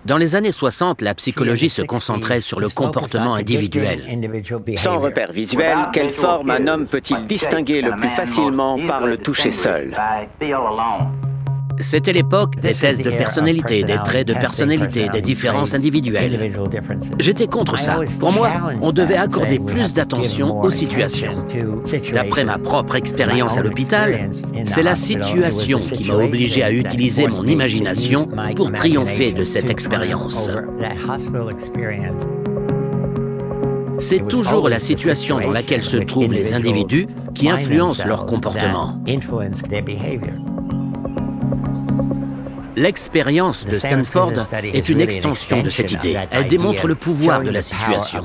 Dans les années 60, la psychologie se concentrait sur le comportement individuel. Sans repère visuel, quelle forme un homme peut-il distinguer le plus facilement par le toucher seul? C'était l'époque des tests de personnalité, des traits de personnalité, des différences individuelles. J'étais contre ça. Pour moi, on devait accorder plus d'attention aux situations. D'après ma propre expérience à l'hôpital, c'est la situation qui m'a obligé à utiliser mon imagination pour triompher de cette expérience. C'est toujours la situation dans laquelle se trouvent les individus qui influencent leur comportement. L'expérience de Stanford est une extension de cette idée. Elle démontre le pouvoir de la situation.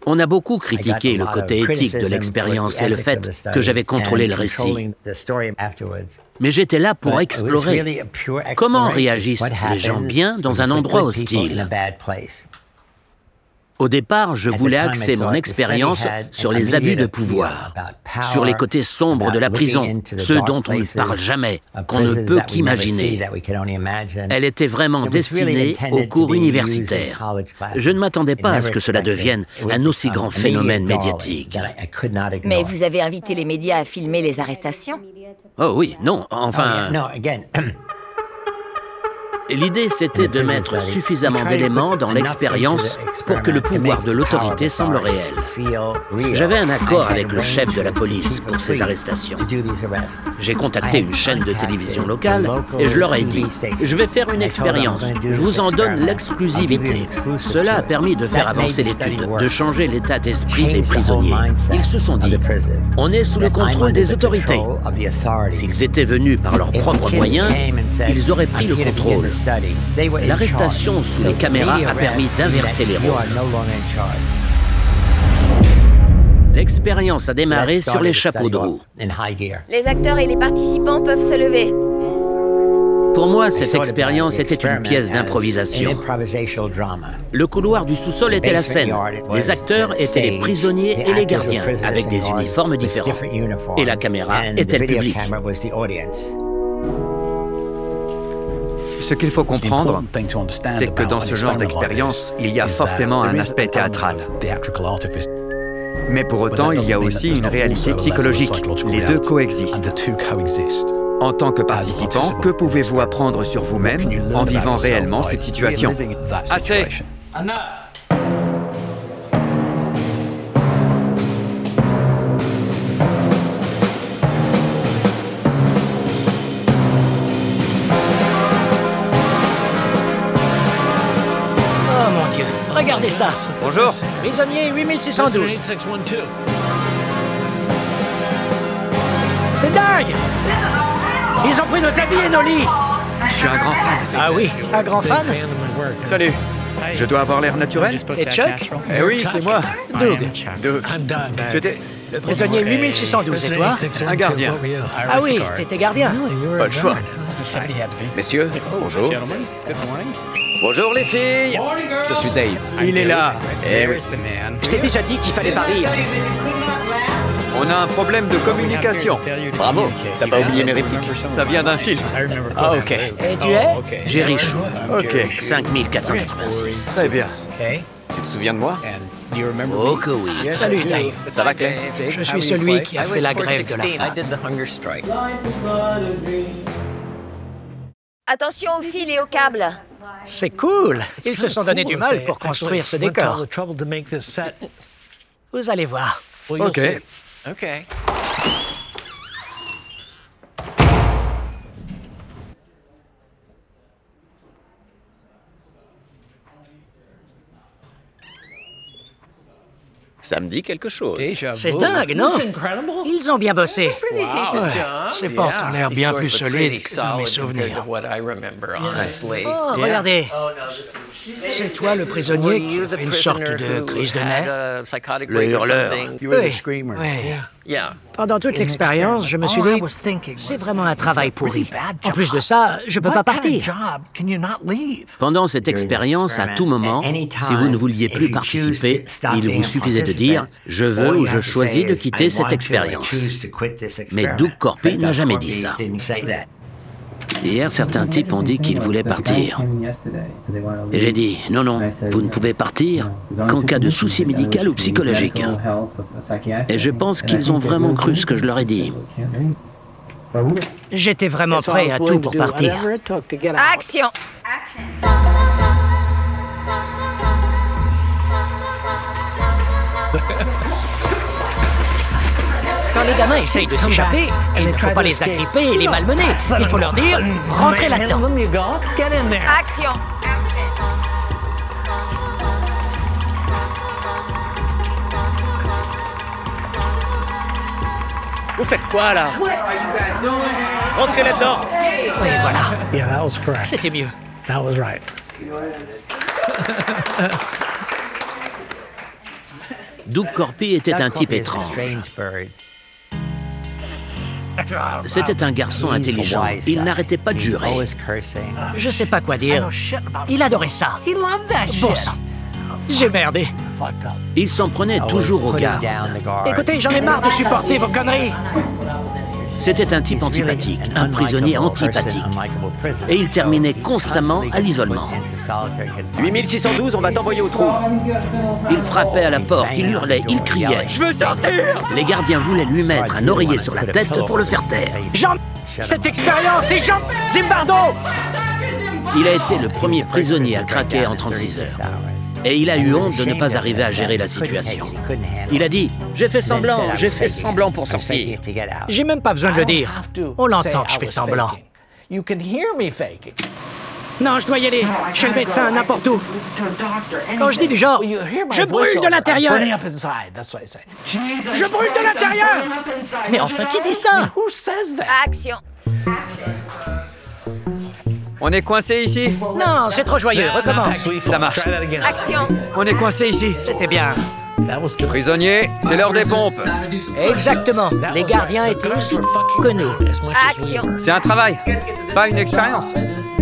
On a beaucoup critiqué le côté éthique de l'expérience et le fait que j'avais contrôlé le récit. Mais j'étais là pour explorer comment réagissent les gens bien dans un endroit hostile. Au départ, je voulais axer mon expérience sur les abus de pouvoir, sur les côtés sombres de la prison, ceux dont on ne parle jamais, qu'on ne peut qu'imaginer. Elle était vraiment destinée aux cours universitaires. Je ne m'attendais pas à ce que cela devienne un aussi grand phénomène médiatique. Mais vous avez invité les médias à filmer les arrestations? Oh oui, non, enfin... L'idée, c'était de mettre suffisamment d'éléments dans l'expérience pour que le pouvoir de l'autorité semble réel. J'avais un accord avec le chef de la police pour ces arrestations. J'ai contacté une chaîne de télévision locale et je leur ai dit « Je vais faire une expérience, je vous en donne l'exclusivité ». Cela a permis de faire avancer l'étude, de changer l'état d'esprit des prisonniers. Ils se sont dit « On est sous le contrôle des autorités ». S'ils étaient venus par leurs propres moyens, ils auraient pris le contrôle. L'arrestation sous les caméras a permis d'inverser les rôles. L'expérience a démarré sur les chapeaux de roue. Les acteurs et les participants peuvent se lever. Pour moi, cette expérience était une pièce d'improvisation. Le couloir du sous-sol était la scène. Les acteurs étaient les prisonniers et les gardiens, avec des uniformes différents. Et la caméra était le public. Ce qu'il faut comprendre, c'est que dans ce genre d'expérience, il y a forcément un aspect théâtral. Mais pour autant, il y a aussi une réalité psychologique. Les deux coexistent. En tant que participant, que pouvez-vous apprendre sur vous-même en vivant réellement cette situation? Assez! Regardez ça. Bonjour. Prisonnier 8612. C'est dingue. Ils ont pris nos habits et nos lits. Je suis un grand fan. Ah oui, un grand fan? Salut. Je dois avoir l'air naturel? Et Chuck? Eh oui, c'est moi. Doug. J'étais Le prisonnier 8612, et toi? un gardien. Ah oui, t'étais gardien. Pas le choix. Messieurs, bonjour. Bonjour les filles. Je suis Dave. Il est là. Eh oui. Je t'ai déjà dit qu'il fallait pas rire. On a un problème de communication. Bravo, t'as pas oublié mes répliques. Ça vient d'un film. Ah ok. Et tu es? Jerry Chou, Ok. 5486. Très bien. Tu te souviens de moi? Oh que oui. Salut Dave. Ça va Claire? Je suis celui qui a fait la grève de la faim. Attention aux fils et aux câbles. C'est cool. Ils se sont donné du mal pour construire ce décor. Vous allez voir. Ok. Ça me dit quelque chose. C'est dingue, non? Ils ont bien bossé. Ouais, ces portes ont l'air bien plus solides que dans mes souvenirs. Oh, regardez. C'est toi le prisonnier qui a fait une sorte de crise de nerfs? Le hurleur. Oui. Pendant toute l'expérience, je me suis dit, c'est vraiment un travail pourri. En plus de ça, je peux pas partir. Pendant cette expérience, à tout moment, si vous ne vouliez plus participer, il vous suffisait de dire « Je veux ou je choisis de quitter cette expérience ». Mais Doug Corpy m'a jamais dit ça. Hier, certains types ont dit qu'ils voulaient partir. Et j'ai dit, non, non, vous ne pouvez partir qu'en cas de souci médical ou psychologique. Et je pense qu'ils ont vraiment cru ce que je leur ai dit. J'étais vraiment prêt à tout pour partir. Action! Quand les gamins essayent de s'échapper, il ne faut pas les agripper et les malmener. Il faut leur dire « rentrez là-dedans ». Action! Vous faites quoi, là? Rentrez là-dedans! Oui, voilà. C'était mieux. Doug Corpy était un type étrange. C'était un garçon intelligent. Il n'arrêtait pas de jurer. Je sais pas quoi dire. Il adorait ça. Bon sang. J'ai merdé. Il s'en prenait toujours au garde. Écoutez, j'en ai marre de supporter vos conneries. C'était un type antipathique, un prisonnier antipathique. Et il terminait constamment à l'isolement. 8612, on va t'envoyer au trou. Il frappait à la porte, il hurlait, il criait. Je veux sortir! Les gardiens voulaient lui mettre un oreiller sur la tête pour le faire taire. Jean, cette expérience, c'est Jean Zimbardo. Il a été le premier prisonnier à craquer en 36 heures. Et il a eu honte de ne pas arriver à gérer la situation. Il a dit « J'ai fait semblant pour sortir. » J'ai même pas besoin de le dire. On l'entend que je fais semblant. Non, je dois y aller. Chez le médecin, n'importe où. Quand je dis du genre, je brûle de l'intérieur. Je brûle de l'intérieur. Mais enfin, qui dit ça? Action! On est coincé ici? Non, c'est trop joyeux. Recommence. Ça marche. Action! On est coincé ici. C'était bien. Prisonniers, c'est l'heure des pompes. Exactement. Les gardiens étaient aussi que nous. Action! C'est un travail, pas une expérience.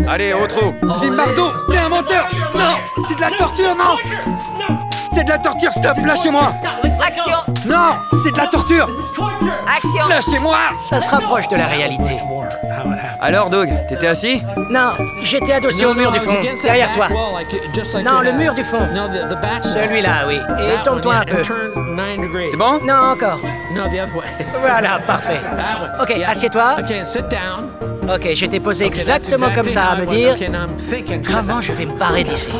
Allez, au trou. Zimbardo, t'es un menteur. Non, c'est de la torture, non. C'est de la torture, stop, lâchez-moi. Action! Non, c'est de la torture. Action! Lâchez-moi. Ça se rapproche de la réalité. Alors, Doug, t'étais assis? Non, j'étais adossé au mur du fond, derrière toi. Non, le mur du fond. Celui-là, oui. Et tourne-toi un peu. C'est bon? Non, encore. Voilà, parfait. Ok, assieds-toi. Ok, j'étais posé exactement comme ça, à me dire comment je vais me barrer d'ici.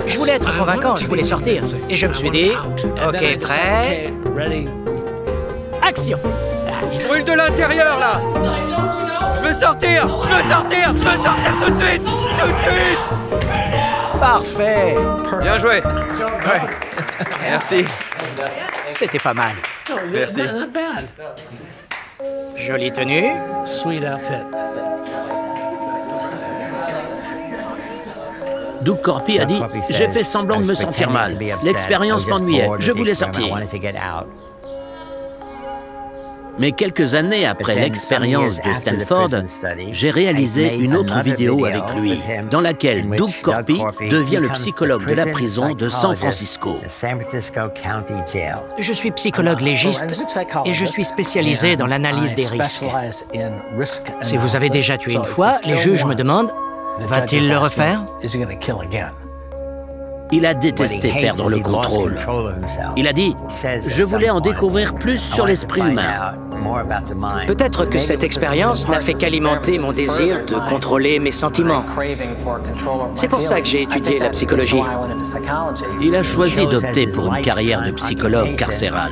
Je voulais être convaincant, je voulais sortir. Et je me suis dit, ok, prêt. Action! Je brûle de l'intérieur, là. Je veux sortir. Je veux sortir. Je veux sortir tout de suite. Tout de suite. Parfait. Bien joué. Ouais. Merci. C'était pas mal. Merci. Jolie tenue. Doug Corpy a dit « J'ai fait semblant de me sentir mal. L'expérience m'ennuyait. Je voulais sortir. » Mais quelques années après l'expérience de Stanford, j'ai réalisé une autre vidéo avec lui, dans laquelle Doug Corpy devient le psychologue de la prison de San Francisco. Je suis psychologue légiste et je suis spécialisé dans l'analyse des risques. Si vous avez déjà tué une fois, les juges me demandent « Va-t-il le refaire ?» Il a détesté perdre le contrôle. Il a dit « Je voulais en découvrir plus sur l'esprit humain. » Peut-être que cette expérience n'a fait qu'alimenter mon désir de contrôler mes sentiments. C'est pour ça que j'ai étudié la psychologie. Il a choisi d'opter pour une carrière de psychologue carcéral.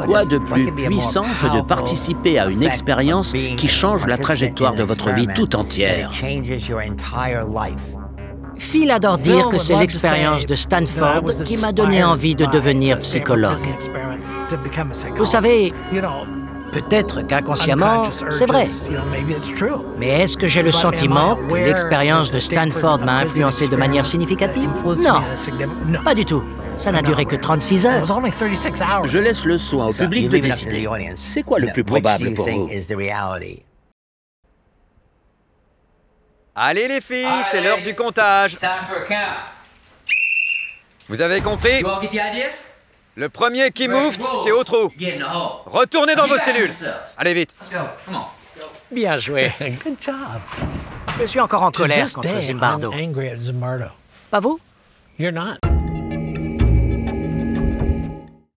Quoi de plus puissant que de participer à une expérience qui change la trajectoire de votre vie tout entière? Phil adore dire que c'est l'expérience de Stanford qui m'a donné envie de devenir psychologue. Vous savez, peut-être qu'inconsciemment, c'est vrai. Mais est-ce que j'ai le sentiment que l'expérience de Stanford m'a influencé de manière significative? Non, pas du tout. Ça n'a duré que 36 heures. Je laisse le soin au public de décider. C'est quoi le plus probable pour vous? Allez les filles, c'est l'heure du comptage. Vous avez compris? Le premier qui moufte, c'est au trou. Retournez dans vos cellules. Allez vite. Bien joué. Je suis encore en colère contre Zimbardo. Pas vous?